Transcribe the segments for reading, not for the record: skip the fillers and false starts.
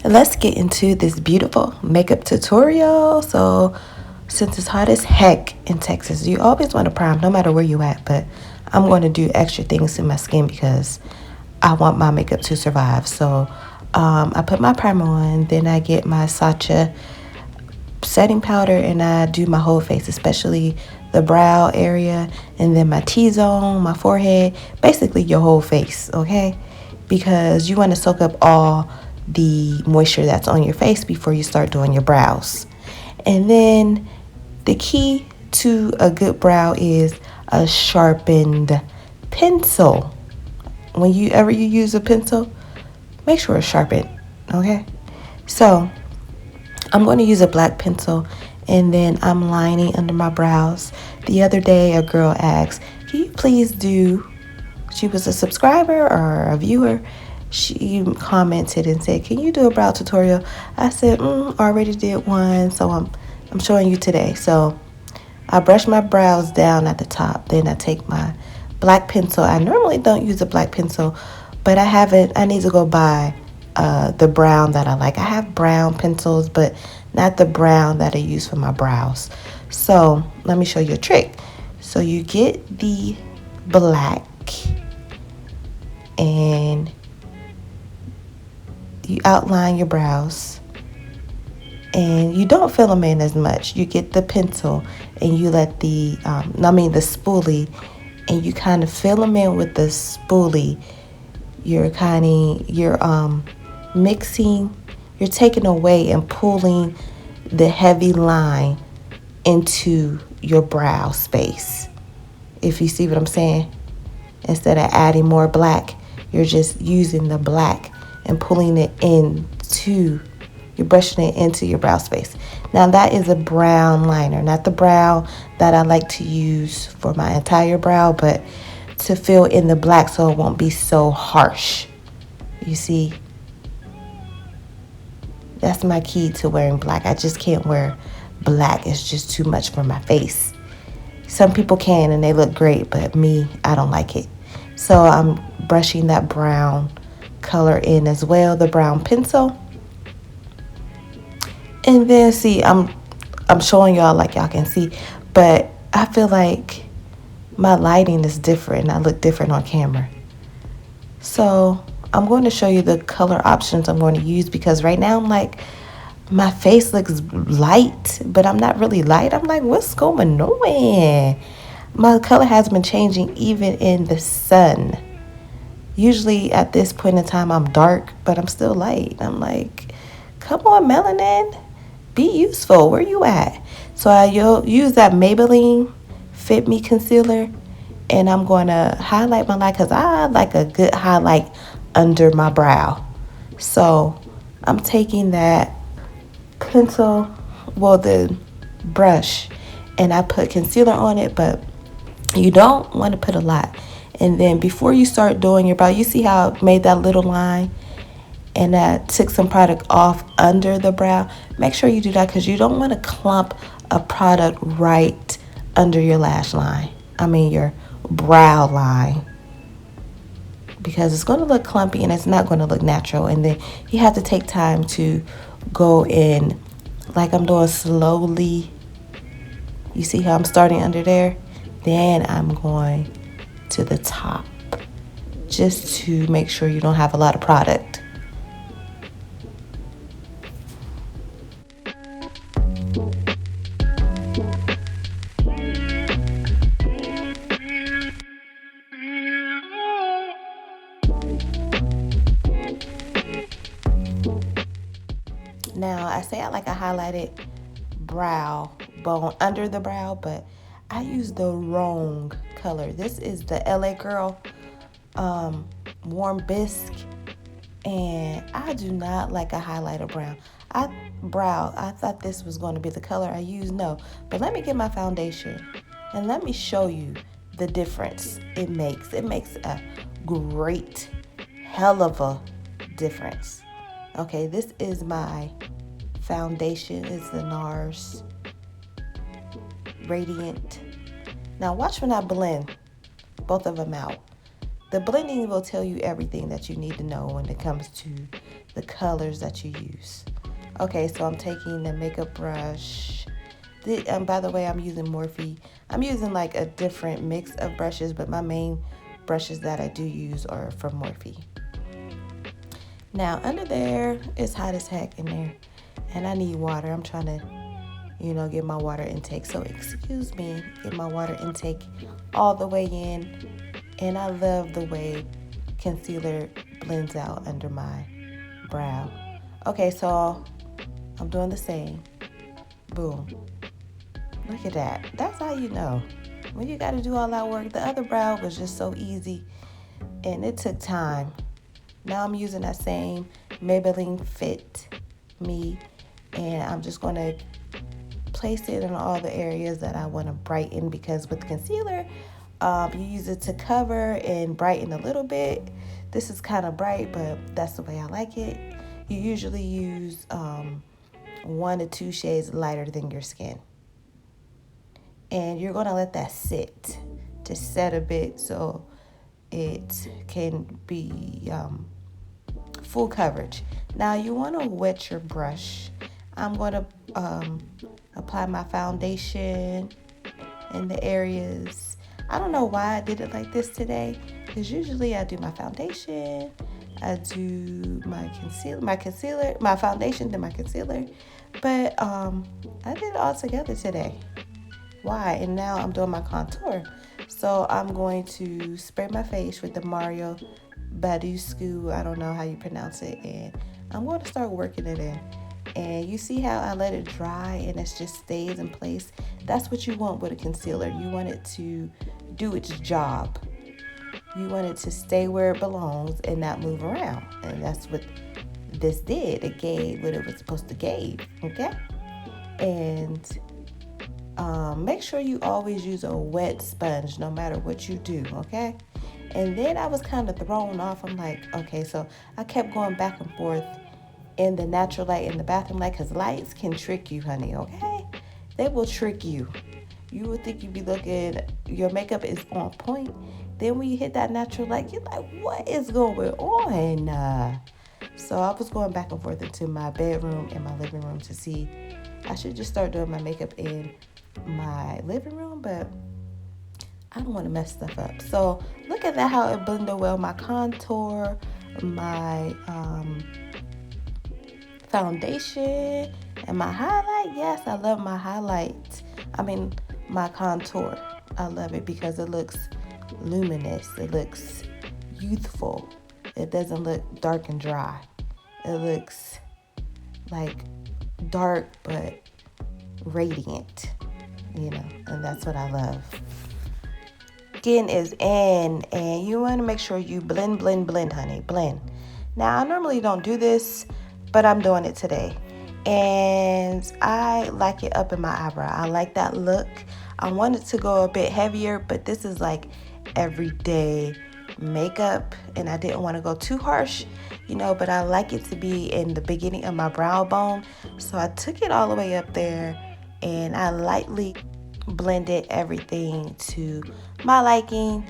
Let's get into this beautiful makeup tutorial. So since it's hot as heck in Texas, you always want to prime no matter where you at, but I'm going to do extra things to my skin because I want my makeup to survive. So I put my primer on, then I get my Sacha setting powder and I do my whole face, especially the brow area and then my T-zone, my forehead, basically your whole face, okay? Because you want to soak up all the moisture that's on your face before you start doing your brows. And then the key to a good brow is a sharpened pencil. When you use a pencil, make sure it's sharpened, okay? So I'm going to use a black pencil and then I'm lining under my brows. The other day a girl asked, can you please do, she was a subscriber or a viewer, she commented and said, can you do a brow tutorial? I said, already did one, so I'm showing you today. So I brush my brows down at the top, then I take my black pencil. I normally don't use a black pencil, but I need to go buy the brown that I like. I have brown pencils, but not the brown that I use for my brows. So let me show you a trick. So you get the black and you outline your brows and you don't fill them in as much. You get the pencil and you let the spoolie, and you kind of fill them in with the spoolie. You're mixing, you're taking away and pulling the heavy line into your brow space. If you see what I'm saying, instead of adding more black, you're just using the black and pulling it you're brushing it into your brow space. Now that is a brown liner, not the brown that I like to use for my entire brow, but to fill in the black so it won't be so harsh. You see? That's my key to wearing black. I just can't wear black. It's just too much for my face. Some people can and they look great, but me, I don't like it. So I'm brushing that brown color in as well, the brown pencil. And then see, I'm showing y'all like y'all can see, but I feel like my lighting is different. I look different on camera. So I'm going to show you the color options I'm going to use because right now I'm like, my face looks light, but I'm not really light. I'm like, what's going on? My color has been changing even in the sun. Usually at this point in time, I'm dark, but I'm still light. I'm like, come on, melanin, be useful. Where you at? So I'll use that Maybelline Fit Me Concealer, and I'm going to highlight my light because I like a good highlight under my brow. So I'm taking that pencil, the brush, and I put concealer on it, but you don't want to put a lot. And then before you start doing your brow, you see how I made that little line and I took some product off under the brow. Make sure you do that because you don't want to clump a product right under your lash line. Your brow line, because it's going to look clumpy and it's not going to look natural. And then you have to take time to go in, like I'm doing slowly. You see how I'm starting under there? Then I'm going to the top just to make sure you don't have a lot of product. Now, I say I like a highlighted brow bone under the brow, but I use the wrong color. This is the LA Girl Warm Bisque, and I do not like a highlighter brown. I thought this was going to be the color I use. No, but let me get my foundation, and let me show you the difference it makes. It makes a great, hell of a difference. Okay, this is my foundation. It's the NARS Radiant. Now watch when I blend both of them out. The blending will tell you everything that you need to know when it comes to the colors that you use. Okay, so I'm taking the makeup brush. By the way, I'm using Morphe. I'm using like a different mix of brushes, but my main brushes that I do use are from Morphe. Now, under there, it's hot as heck in there, and I need water. I'm trying to, get my water intake. So, excuse me, get my water intake all the way in. And I love the way concealer blends out under my brow. Okay, so I'm doing the same. Boom. Look at that. That's how you know. When you got to do all that work, the other brow was just so easy and it took time. Now I'm using that same Maybelline Fit Me, and I'm just going to place it in all the areas that I want to brighten, because with concealer, you use it to cover and brighten a little bit. This is kind of bright, but that's the way I like it. You usually use 1 to 2 shades lighter than your skin. And you're going to let that sit to set a bit so it can be full coverage. Now you want to wet your brush. I'm going to apply my foundation in the areas. I don't know why I did it like this today, because usually I do my foundation, I do my concealer, my foundation, then my concealer. But I did it all together today. Why? And now I'm doing my contour. So I'm going to spray my face with the Mario Badescu, I don't know how you pronounce it, and I'm going to start working it in. And you see how I let it dry and it just stays in place? That's what you want with a concealer. You want it to do its job. You want it to stay where it belongs and not move around. And that's what this did. It gave what it was supposed to give, okay? And make sure you always use a wet sponge no matter what you do, okay? And then I was kind of thrown off. I'm like, okay, so I kept going back and forth in the natural light and the bathroom light, because lights can trick you, honey, okay? They will trick you. You would think you'd be looking, your makeup is on point. Then when you hit that natural light, you're like, what is going on? So I was going back and forth into my bedroom and my living room to see. I should just start doing my makeup in my living room, but I don't want to mess stuff up. So look at that, how it blended well. My contour, my foundation, and my highlight. Yes, I love my highlight. My contour. I love it because it looks luminous. It looks youthful. It doesn't look dark and dry. It looks like dark but radiant, and that's what I love. Skin is in, and you want to make sure you blend, honey, blend. Now, I normally don't do this, but I'm doing it today, and I like it up in my eyebrow. I like that look. I want it to go a bit heavier, but this is like everyday makeup, and I didn't want to go too harsh, but I like it to be in the beginning of my brow bone. So I took it all the way up there, and I lightly blended everything to my liking.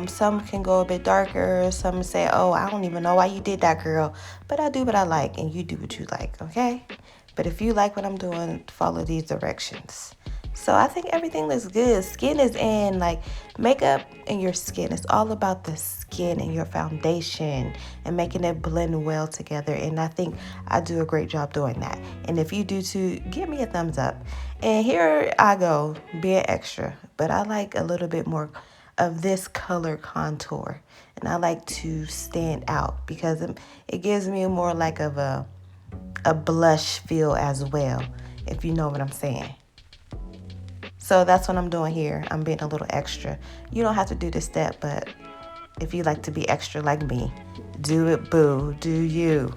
Some can go a bit darker. Some say, oh, I don't even know why you did that, girl. But I do what I like, and you do what you like, okay? But if you like what I'm doing, follow these directions. So I think everything looks good. Skin is in, like makeup and your skin. It's all about the skin and your foundation and making it blend well together. And I think I do a great job doing that. And if you do too, give me a thumbs up. And here I go, being extra. But I like a little bit more of this color contour. And I like to stand out because it gives me more like of a blush feel as well, if you know what I'm saying. So that's what I'm doing here. I'm being a little extra. You don't have to do this step, but if you like to be extra like me, do it, boo. Do you.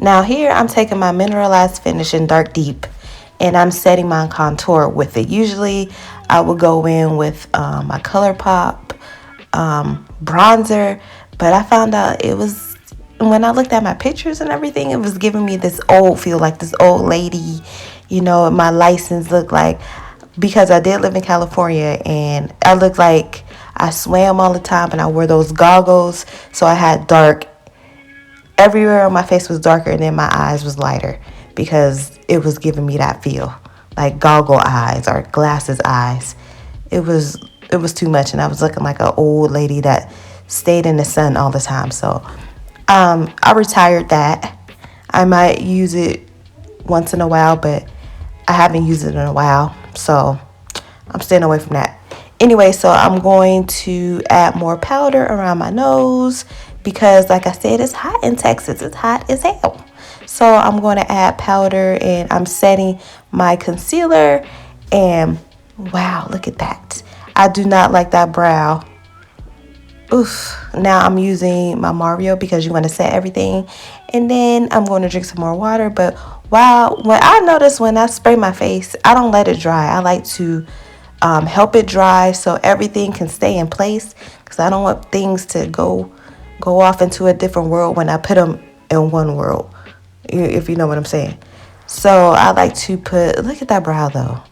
Now here I'm taking my mineralized finish in dark deep, and I'm setting my contour with it. Usually I will go in with my ColourPop bronzer, but I found out it was, when I looked at my pictures and everything, it was giving me this old feel, like this old lady. My license looked like, because I did live in California, and I looked like I swam all the time and I wore those goggles, so I had dark everywhere on my face was darker, and then my eyes was lighter because it was giving me that feel, like goggle eyes or glasses eyes. It was too much, and I was looking like an old lady that stayed in the sun all the time. So I retired that. I might use it once in a while, but I haven't used it in a while, so I'm staying away from that. Anyway, so I'm going to add more powder around my nose because, like I said, it's hot in Texas. It's hot as hell. So I'm going to add powder, and I'm setting my concealer. And wow, look at that. I do not like that brow. Oof. Now I'm using my Mario because you want to set everything. And then I'm going to drink some more water. But wow, when I notice when I spray my face, I don't let it dry. I like to help it dry so everything can stay in place, because I don't want things to go off into a different world when I put them in one world, if you know what I'm saying. So I like to look at that brow though.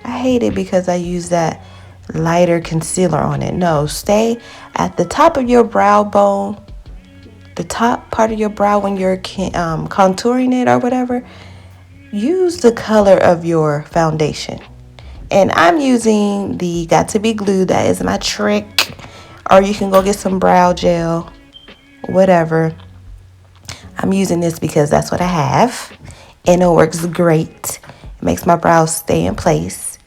I hate it because I use that lighter concealer on it. No, stay at the top of your brow bone, the top part of your brow when you're contouring it or whatever. Use the color of your foundation. And I'm using the Got to Be Glue. That is my trick. Or you can go get some brow gel, whatever. I'm using this because that's what I have, and it works great. It makes my brows stay in place.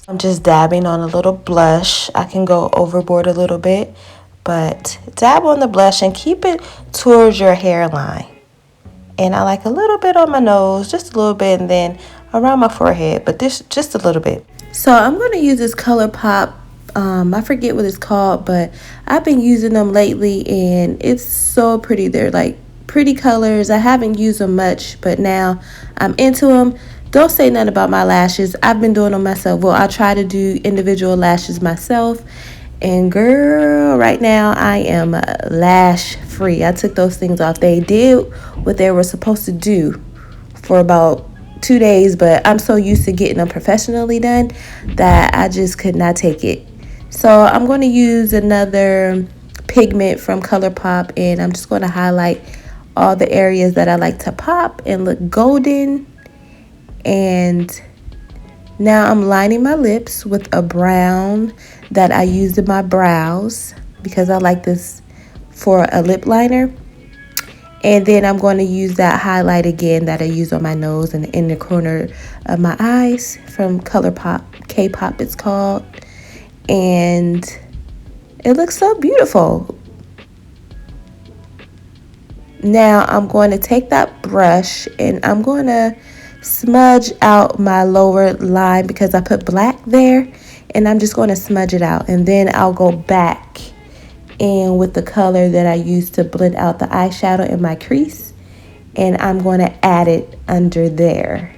I'm just dabbing on a little blush. I can go overboard a little bit, but dab on the blush and keep it towards your hairline. And I like a little bit on my nose, just a little bit, and then around my forehead, but this just a little bit. So I'm going to use this ColourPop. I forget what it's called, but I've been using them lately, and it's so pretty. They're like pretty colors. I haven't used them much, but now I'm into them. Don't say nothing about my lashes. I've been doing them myself. Well, I try to do individual lashes myself. And girl, right now I am lash free. I took those things off. They did what they were supposed to do for about 2 days, but I'm so used to getting them professionally done that I just could not take it. So I'm going to use another pigment from ColourPop, and I'm just going to highlight all the areas that I like to pop and look golden. And now I'm lining my lips with a brown that I used in my brows because I like this for a lip liner. And then I'm going to use that highlight again that I use on my nose and in the corner of my eyes from ColourPop. K-pop it's called. And it looks so beautiful. Now I'm going to take that brush and I'm going to smudge out my lower line because I put black there. And I'm just going to smudge it out. And then I'll go back in with the color that I used to blend out the eyeshadow in my crease, and I'm going to add it under there.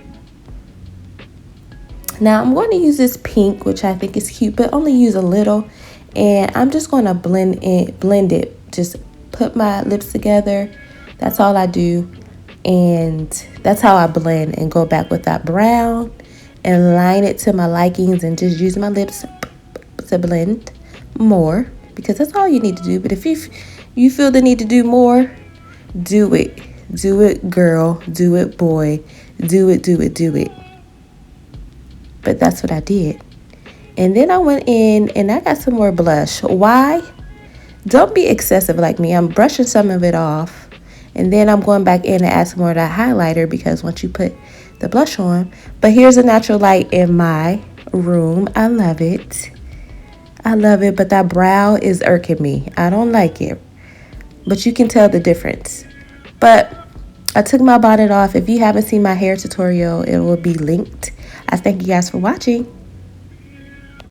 Now I'm going to use this pink, which I think is cute, but only use a little, and I'm just going to blend it, just put my lips together. That's all I do, and that's how I blend, and go back with that brown and line it to my likings and just use my lips to blend more. Because that's all you need to do. But if you feel the need to do more, do it. Do it, girl. Do it, boy. Do it. But that's what I did. And then I went in and I got some more blush. Why? Don't be excessive like me. I'm brushing some of it off. And then I'm going back in and add some more of that highlighter because once you put the blush on. But here's a natural light in my room. I love it. But that brow is irking me. I don't like it. But you can tell the difference. But I took my bonnet off. If you haven't seen my hair tutorial, it will be linked. I thank you guys for watching.